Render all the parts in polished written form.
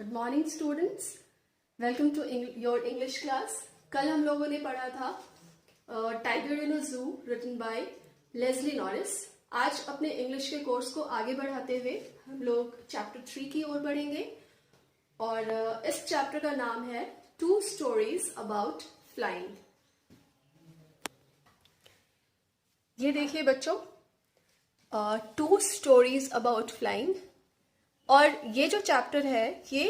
Good morning students, welcome to your English class. कल हम लोगों ने पढ़ा था टाइगर इन अ जू रिटन बाय लेस्ली नॉरिस। आज अपने इंग्लिश के कोर्स को आगे बढ़ाते हुए हम लोग चैप्टर 3 की ओर बढ़ेंगे और इस चैप्टर का नाम है टू स्टोरीज अबाउट फ्लाइंग। ये देखिए बच्चों, टू स्टोरीज अबाउट फ्लाइंग, और ये जो चैप्टर है ये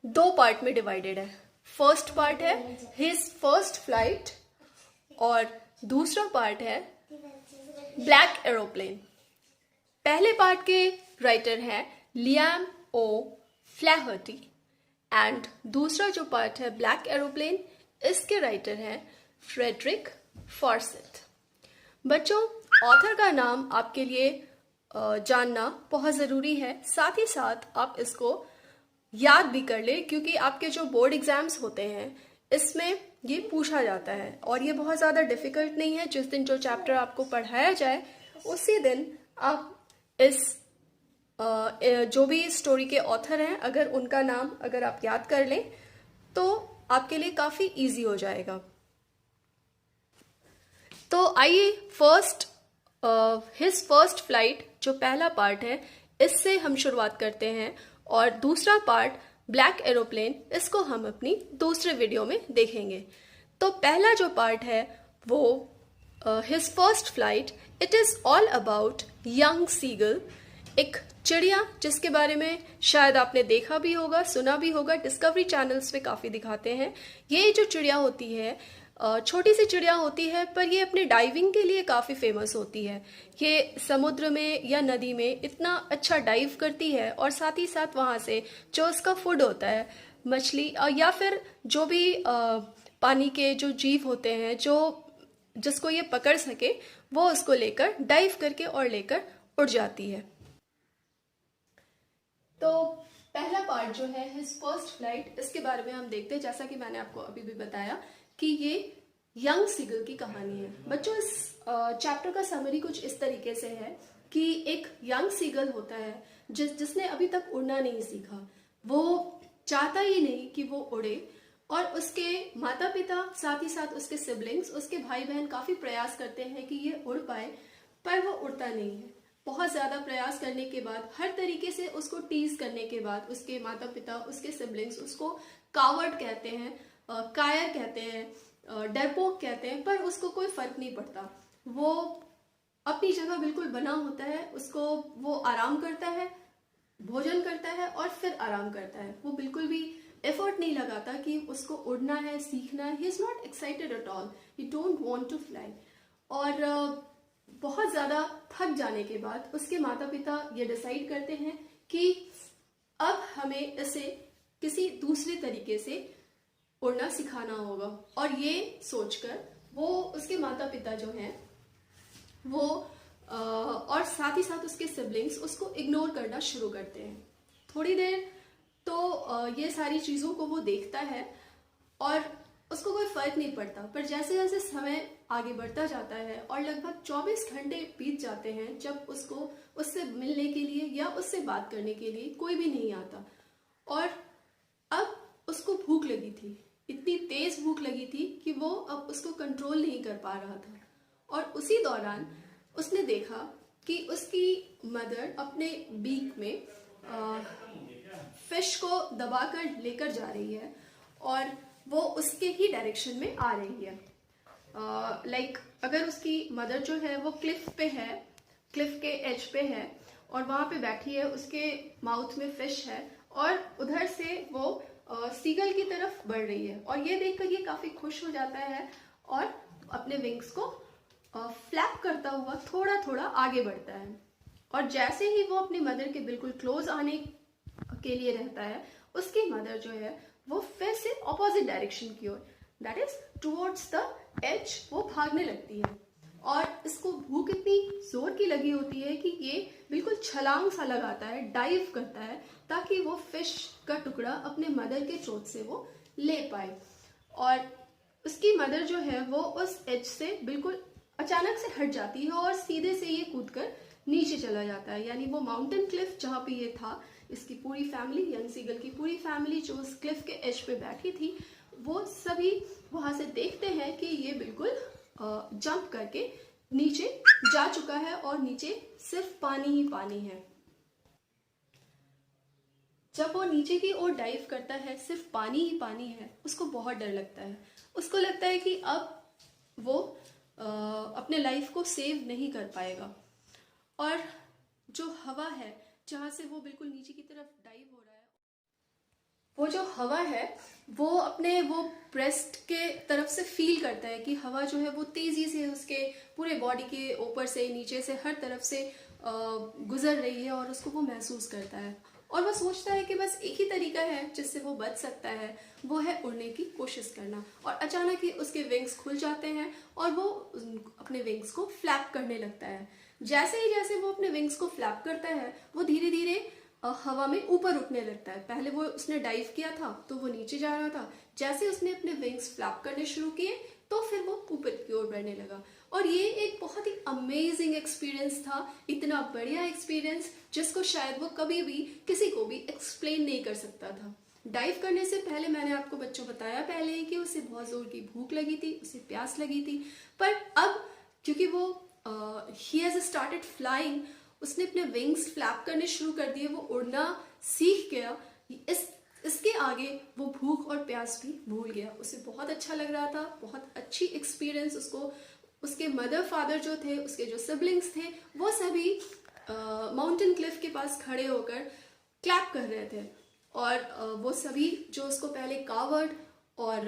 2 पार्ट में डिवाइडेड है। फर्स्ट पार्ट है हिज फर्स्ट फ्लाइट और दूसरा पार्ट है ब्लैक एरोप्लेन। पहले पार्ट के राइटर हैं लियाम ओ फ्लैहर्टी एंड दूसरा जो पार्ट है ब्लैक एरोप्लेन, इसके राइटर हैं फ्रेडरिक फॉर्सिथ। बच्चों, ऑथर का नाम आपके लिए जानना बहुत ज़रूरी है, साथ ही साथ आप इसको याद भी कर ले, क्योंकि आपके जो बोर्ड एग्जाम्स होते हैं इसमें ये पूछा जाता है और ये बहुत ज़्यादा डिफिकल्ट नहीं है। जिस दिन जो चैप्टर आपको पढ़ाया जाए उसी दिन आप इस जो भी स्टोरी के ऑथर हैं, अगर उनका नाम अगर आप याद कर लें तो आपके लिए काफ़ी इजी हो जाएगा। तो आइए हिज फर्स्ट फ्लाइट जो पहला पार्ट है इससे हम शुरुआत करते हैं, और दूसरा पार्ट ब्लैक एरोप्लेन इसको हम अपनी दूसरे वीडियो में देखेंगे। तो पहला जो पार्ट है वो his first flight, it is all about young seagull, एक चिड़िया जिसके बारे में शायद आपने देखा भी होगा, सुना भी होगा, डिस्कवरी चैनल्स पे काफ़ी दिखाते हैं। ये जो चिड़िया होती है छोटी सी चिड़िया होती है, पर ये अपने डाइविंग के लिए काफ़ी फेमस होती है। ये समुद्र में या नदी में इतना अच्छा डाइव करती है और साथ ही साथ वहाँ से जो उसका फूड होता है मछली या फिर जो भी पानी के जो जीव होते हैं जो जिसको ये पकड़ सके, वो उसको लेकर डाइव करके और लेकर उड़ जाती है। तो पहला पार्ट जो है हिज फर्स्ट फ्लाइट, इसके बारे में हम देखते हैं। जैसा कि मैंने आपको अभी भी बताया कि ये यंग सीगल की कहानी है। बच्चों, इस चैप्टर का समरी कुछ इस तरीके से है कि एक यंग सीगल होता है जिसने अभी तक उड़ना नहीं सीखा। वो चाहता ही नहीं कि वो उड़े, और उसके माता पिता साथ ही साथ उसके सिबलिंग्स, उसके भाई बहन काफी प्रयास करते हैं कि ये उड़ पाए, पर वो उड़ता नहीं है। बहुत ज्यादा प्रयास करने के बाद, हर तरीके से उसको टीज करने के बाद, उसके माता पिता, उसके सिबलिंग्स उसको कावर्ड कहते हैं, कायर कहते हैं, डरपोक कहते हैं, पर उसको कोई फर्क नहीं पड़ता। वो अपनी जगह बिल्कुल बना होता है, उसको वो आराम करता है, भोजन करता है और फिर आराम करता है। वो बिल्कुल भी एफर्ट नहीं लगाता कि उसको उड़ना है, सीखना है। He is not excited at all, he don't want to fly. और बहुत ज्यादा थक जाने के बाद उसके माता पिता ये डिसाइड करते हैं कि अब हमें इसे किसी दूसरे तरीके से उड़ना सिखाना होगा, और ये सोचकर वो उसके माता पिता जो हैं वो और साथ ही साथ उसके सिबलिंग्स उसको इग्नोर करना शुरू करते हैं। थोड़ी देर तो ये सारी चीज़ों को वो देखता है और उसको कोई फर्क नहीं पड़ता, पर जैसे जैसे समय आगे बढ़ता जाता है और लगभग 24 घंटे बीत जाते हैं जब उसको उससे मिलने के लिए या उससे बात करने के लिए कोई भी नहीं आता, और अब उसको भूख लगी थी, इतनी तेज भूख लगी थी कि वो अब उसको कंट्रोल नहीं कर पा रहा था। और उसी दौरान उसने देखा कि उसकी मदर अपने बीक में फिश को दबाकर लेकर जा रही है और वो उसके ही डायरेक्शन में आ रही है। अगर उसकी मदर जो है वो क्लिफ पे है, क्लिफ के एज पे है और वहां पे बैठी है, उसके माउथ में फिश है और उधर से वो सीगल की तरफ बढ़ रही है, और ये देखकर ये काफी खुश हो जाता है और अपने विंग्स को फ्लैप करता हुआ थोड़ा थोड़ा आगे बढ़ता है। और जैसे ही वो अपनी मदर के बिल्कुल क्लोज आने के लिए रहता है, उसकी मदर जो है वो फिर से ऑपोजिट डायरेक्शन की ओर, that is towards the edge, वो भागने लगती है। और इसको भूख इतनी जोर की लगी होती है कि ये बिल्कुल छलांग सा लगाता है, डाइव करता है, ताकि वो फिश का टुकड़ा अपने मदर के चोट से वो ले पाए। और उसकी मदर जो है वो उस एज से बिल्कुल अचानक से हट जाती है और सीधे से ये कूदकर नीचे चला जाता है। यानी वो माउंटेन क्लिफ जहाँ पे ये था, इसकी पूरी फैमिली, यंग सीगल की पूरी फैमिली जो उस क्लिफ के एज पे बैठी थी, वो सभी वहाँ से देखते हैं कि ये बिल्कुल जंप करके नीचे जा चुका है और नीचे सिर्फ पानी ही पानी है। जब वो नीचे की ओर डाइव करता है, सिर्फ पानी ही पानी है, उसको बहुत डर लगता है। उसको लगता है कि अब वो अपने लाइफ को सेव नहीं कर पाएगा। और जो हवा है जहाँ से वो बिल्कुल नीचे की तरफ डाइव हो रहा है, वो जो हवा है वो अपने वो ब्रेस्ट के तरफ से फील करता है कि हवा जो है वो तेजी से उसके पूरे बॉडी के ऊपर से नीचे से हर तरफ से गुजर रही है और उसको वो महसूस करता है। और वो सोचता है कि बस एक ही तरीका है जिससे वो बच सकता है, वो है उड़ने की कोशिश करना। और अचानक ही उसके विंग्स खुल जाते हैं और वो अपने विंग्स को फ्लैप करने लगता है। जैसे वो अपने विंग्स को फ्लैप करता है, वो धीरे धीरे हवा में ऊपर उठने लगता है। पहले वो उसने डाइव किया था तो वो नीचे जा रहा था, जैसे उसने अपने विंग्स फ्लैप करने शुरू किए तो फिर वो ऊपर की ओर बढ़ने लगा। और ये एक बहुत ही अमेजिंग एक्सपीरियंस था, इतना बढ़िया एक्सपीरियंस जिसको शायद वो कभी भी किसी को भी एक्सप्लेन नहीं कर सकता था। डाइव करने से पहले मैंने आपको बच्चों बताया पहले ही कि उसे बहुत जोर की भूख लगी थी, उसे प्यास लगी थी, पर अब क्योंकि वो ही हैज स्टार्टेड फ्लाइंग, उसने अपने विंग्स फ्लैप करने शुरू कर दिए, वो उड़ना सीख गया। इसके आगे वो भूख और प्यास भी भूल गया। उसे बहुत अच्छा लग रहा था, बहुत अच्छी एक्सपीरियंस उसको। उसके मदर फादर जो थे, उसके जो सिबलिंग्स थे, वो सभी माउंटेन क्लिफ के पास खड़े होकर क्लैप कर रहे थे। और वो सभी जो उसको पहले कावर्ड और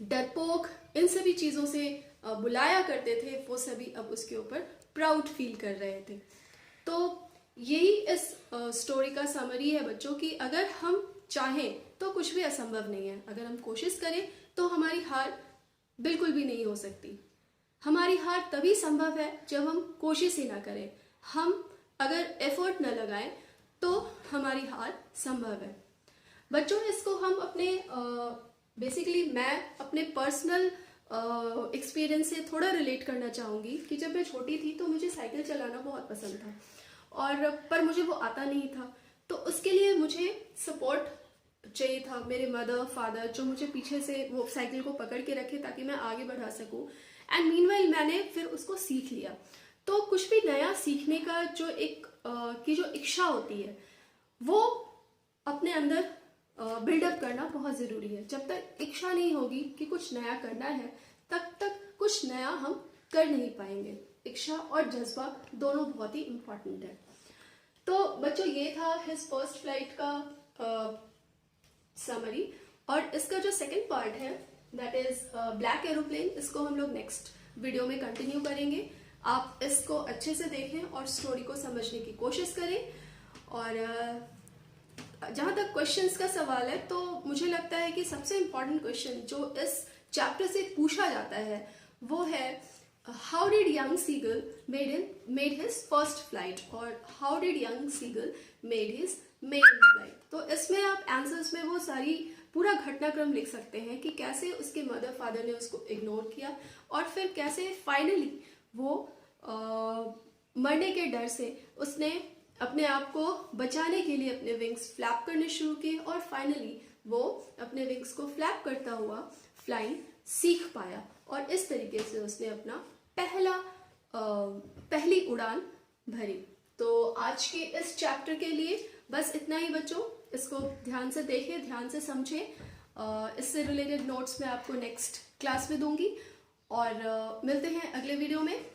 डरपोक इन सभी चीज़ों से बुलाया करते थे, वो सभी अब उसके ऊपर प्राउड फील कर रहे थे। तो यही इस स्टोरी का समरी है बच्चों की अगर हम चाहें तो कुछ भी असंभव नहीं है। अगर हम कोशिश करें तो हमारी हार बिल्कुल भी नहीं हो सकती। हमारी हार तभी संभव है जब हम कोशिश ही ना करें। हम अगर एफर्ट न लगाएं तो हमारी हार संभव है। बच्चों इसको हम अपने बेसिकली मैं अपने पर्सनल एक्सपीरियंस से थोड़ा रिलेट करना चाहूँगी कि जब मैं छोटी थी तो मुझे साइकिल चलाना बहुत पसंद था और पर मुझे वो आता नहीं था। तो उसके लिए मुझे सपोर्ट चाहिए था, मेरे मदर फादर जो मुझे पीछे से वो साइकिल को पकड़ के रखे ताकि मैं आगे बढ़ा सकूं। एंड मीनवाइल मैंने फिर उसको सीख लिया। तो कुछ भी नया सीखने का जो एक की जो इच्छा होती है वो अपने अंदर बिल्डअप करना बहुत ज़रूरी है। जब तक इच्छा नहीं होगी कि कुछ नया करना है तब तक कुछ नया हम कर नहीं पाएंगे। इच्छा और जज्बा दोनों बहुत ही इम्पोर्टेंट है। तो बच्चों ये था हिज फर्स्ट फ्लाइट का समरी। और इसका जो सेकंड पार्ट है दैट इज ब्लैक एरोप्लेन, इसको हम लोग नेक्स्ट वीडियो में कंटिन्यू करेंगे। आप इसको अच्छे से देखें और स्टोरी को समझने की कोशिश करें। और जहाँ तक क्वेश्चंस का सवाल है तो मुझे लगता है कि सबसे इम्पोर्टेंट क्वेश्चन जो इस चैप्टर से पूछा जाता है वो है how did young seagull made his first flight और how did young seagull made his main flight. तो इसमें आप आंसर्स में वो सारी पूरा घटनाक्रम लिख सकते हैं कि कैसे उसके मदर फादर ने उसको इग्नोर किया और फिर कैसे फाइनली वो मरने के डर से उसने अपने आप को बचाने के लिए अपने विंग्स फ्लैप करने शुरू किए और फाइनली वो अपने विंग्स को फ्लैप करता हुआ फ्लाइंग सीख पाया और इस तरीके से उसने अपना पहली उड़ान भरी। तो आज के इस चैप्टर के लिए बस इतना ही बच्चों। इसको ध्यान से देखें, ध्यान से समझें। इससे रिलेटेड नोट्स मैं आपको नेक्स्ट क्लास में दूंगी और मिलते हैं अगले वीडियो में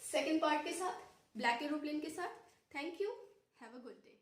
सेकेंड पार्ट के साथ, ब्लैक एरोप्लेन के साथ। Thank you. Have a good day.